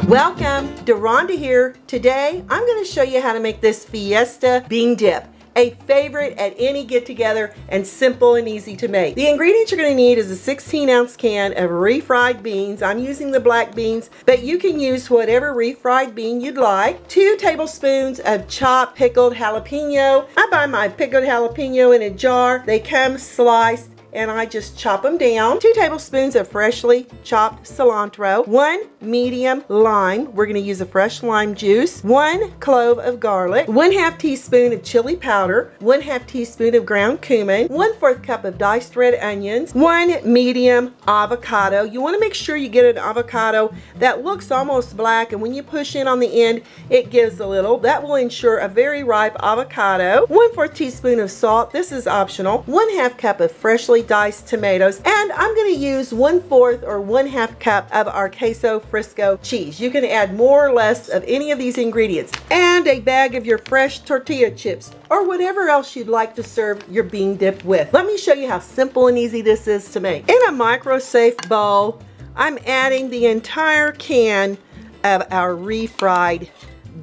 Welcome, Deronda here. Today, I'm going to show you how to make this Fiesta bean dip. A favorite at any get-together and simple and easy to make. The ingredients you're going to need is a 16-ounce can of refried beans. I'm using the black beans, but you can use whatever refried bean you'd like. 2 tablespoons of chopped pickled jalapeno. I buy my pickled jalapeno in a jar. They come sliced, and I just chop them down. 2 tablespoons of freshly chopped cilantro, 1 medium lime, we're going to use a fresh lime juice, 1 clove of garlic, 1/2 teaspoon of chili powder, 1/2 teaspoon of ground cumin, 1/4 cup of diced red onions, 1 medium avocado. You want to make sure you get an avocado that looks almost black, and when you push in on the end it gives a little. That will ensure a very ripe avocado. 1/4 teaspoon of salt, this is optional, 1/2 cup of freshly diced tomatoes, and I'm going to use 1/4 or 1/2 cup of our Queso Fresco cheese. You can add more or less of any of these ingredients, and a bag of your fresh tortilla chips or whatever else you'd like to serve your bean dip with. Let me show you how simple and easy this is to make. In a micro-safe bowl, I'm adding the entire can of our refried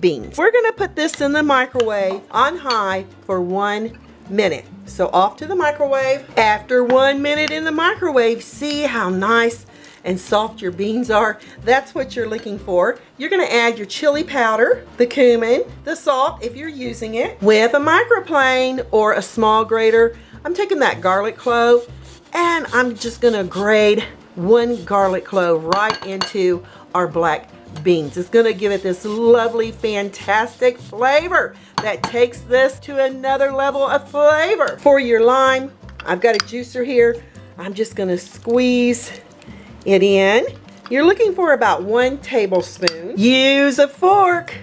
beans. We're going to put this in the microwave on high for 1 minute. So off to the microwave. After 1 minute in the microwave, see how nice and soft your beans are. That's what you're looking for. You're going to add your chili powder, the cumin, the salt if you're using it. With a microplane or a small grater, I'm taking that garlic clove and I'm just going to grate 1 garlic clove right into our black beans. It's going to give it this lovely, fantastic flavor that takes this to another level of flavor. For your lime, I've got a juicer here. I'm just going to squeeze it in. You're looking for about 1 tablespoon. Use a fork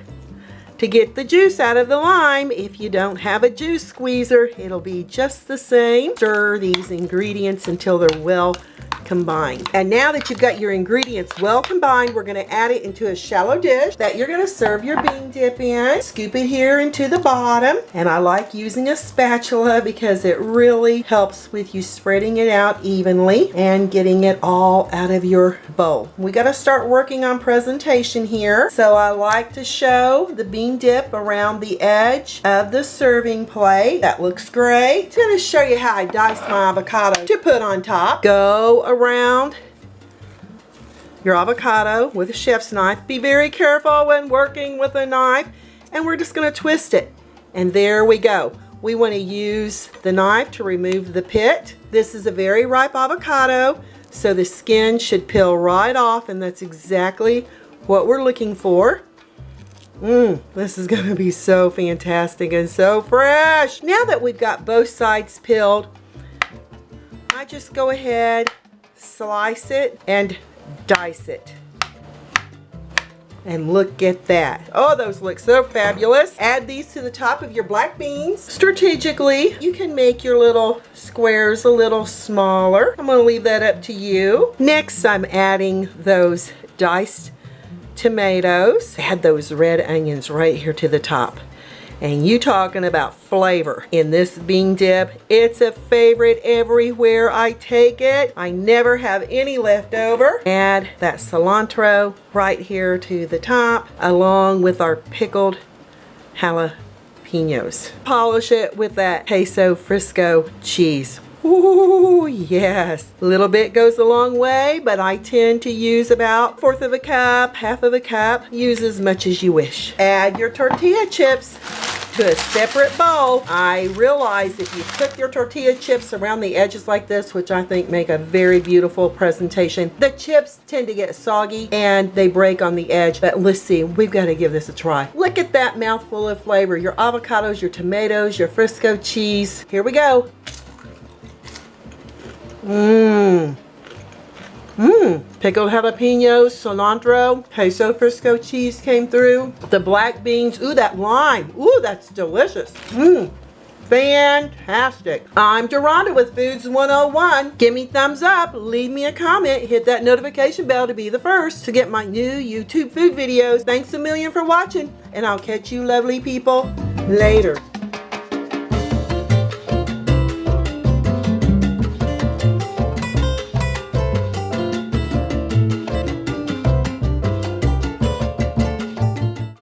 to get the juice out of the lime. If you don't have a juice squeezer, it'll be just the same. Stir these ingredients until they're well combined. And now that you've got your ingredients well combined, we're going to add it into a shallow dish that you're going to serve your bean dip in. Scoop it here into the bottom, and I like using a spatula because it really helps with you spreading it out evenly and getting it all out of your bowl. We got to start working on presentation here, so I like to show the bean dip around the edge of the serving plate. That looks great. I'm going to show you how I diced my avocado to put on top. Go around your avocado with a chef's knife. Be very careful when working with a knife, and we're just going to twist it, and there we go. We want to use the knife to remove the pit. This is a very ripe avocado, so the skin should peel right off, and that's exactly what we're looking for. This is going to be so fantastic and so fresh. Now that we've got both sides peeled, I just go ahead, slice it and dice it. And look at that. Oh, those look so fabulous. Add these to the top of your black beans. Strategically, you can make your little squares a little smaller. I'm going to leave that up to you. Next, I'm adding those diced tomatoes. Add those red onions right here to the top. And you talking about flavor in this bean dip. It's a favorite everywhere I take it. I never have any left over. Add that cilantro right here to the top, along with our pickled jalapeños. Polish it with that Queso Fresco cheese. Ooh, yes. A little bit goes a long way, but I tend to use about 1/4 of a cup, 1/2 of a cup. Use as much as you wish. Add your tortilla chips to a separate bowl. I realize if you cook your tortilla chips around the edges like this, which I think make a very beautiful presentation, the chips tend to get soggy and they break on the edge. But let's see, we've got to give this a try. Look at that mouthful of flavor. Your avocados, your tomatoes, your Fresco cheese. Here we go. Pickled jalapeños, cilantro, Queso Fresco cheese came through. The black beans, ooh, that lime, ooh, that's delicious. Fantastic. I'm Deronda with Foods 101. Give me thumbs up, leave me a comment, hit that notification bell to be the first to get my new YouTube food videos. Thanks a million for watching, and I'll catch you lovely people later.